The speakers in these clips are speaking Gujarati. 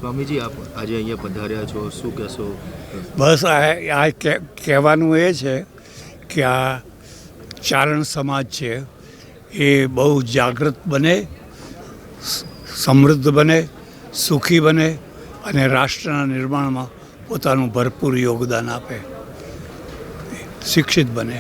સ્વામીજી, આપ આજે અહીંયા પધાર્યા છો, શું કહેશો? બસ આ કહેવાનું એ છે કે આ ચારણ સમાજ છે એ બહુ જાગૃત બને, સમૃદ્ધ બને, સુખી બને અને રાષ્ટ્રના નિર્માણમાં પોતાનું ભરપૂર યોગદાન આપે, શિક્ષિત બને.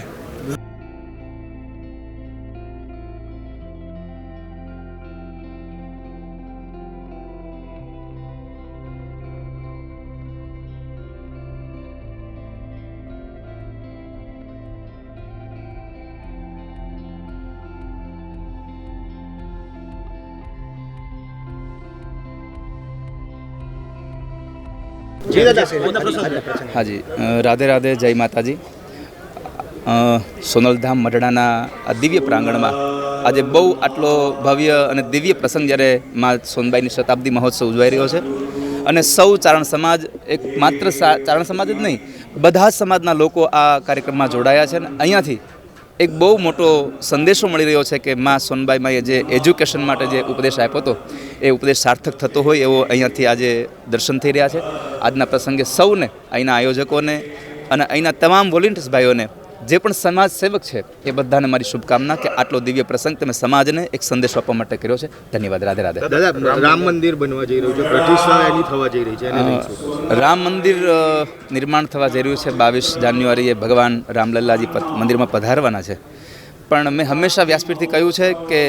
हाँ जी, राधे राधे, जय माता जी. સોનલધામ મઢડાના આ દિવ્ય પ્રાંગણમાં આજે બહુ આટલો ભવ્ય અને દિવ્ય પ્રસંગ જ્યારે મા સોનબાઈની શતાબ્દી મહોત્સવ ઉજવાઈ રહ્યો છે અને સૌ ચારણ સમાજ, એક માત્ર ચારણ સમાજ જ નહીં, બધા જ સમાજના લોકો આ કાર્યક્રમમાં જોડાયા છે અને અહીંયાથી એક બહુ મોટો સંદેશો મળી રહ્યો છે કે મા સોનબાઈમાં જે એજ્યુકેશન માટે જે ઉપદેશ આપ્યો હતો એ ઉપદેશ સાર્થક થતો હોય એવો અહીંયાથી આજે દર્શન થઈ રહ્યા છે. આજના પ્રસંગે સૌને, અહીંના આયોજકોને અને અહીંના તમામ વોલેન્ટિયર્સ ભાઈઓને, જે પણ સમાજ સેવક છે એ બધાને મારી શુભકામના કે આટલો દિવ્ય પ્રસંગ તમે સમાજને એક સંદેશો આપવા માટે કર્યો છે. ધન્યવાદ. રાધે રાધે. દાદા, રામ મંદિર બનવા જઈ રહ્યું છે, પ્રતિષ્ઠા એની થવા જઈ રહી છે. રામ મંદિર નિર્માણ થવા જઈ રહ્યું છે. 22 જાન્યુઆરીએ ભગવાન રામલલ્લાજી મંદિરમાં પધારવાના છે. પણ મેં હંમેશા વ્યાસપીઠથી કહ્યું છે કે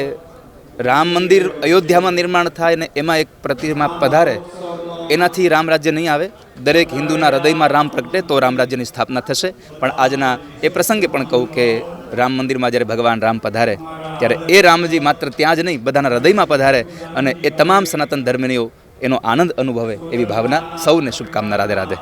રામ મંદિર અયોધ્યામાં નિર્માણ થાય ને એમાં એક પ્રતિમા પધારે, એનાથી રામ રાજ્ય નહીં આવે. દરેક હિન્દુના હૃદયમાં રામ પ્રગટે તો રામ રાજ્યની સ્થાપના થશે. પણ આજના એ પ્રસંગે પણ કહું કે રામ મંદિરમાં જ્યારે ભગવાન રામ પધારે ત્યારે એ રામજી માત્ર ત્યાં જ નહીં, બધાના હૃદયમાં પધારે અને એ તમામ સનાતન ધર્મીઓ એનો આનંદ અનુભવે એવી ભાવના. સૌને શુભકામના. રાધે રાધે.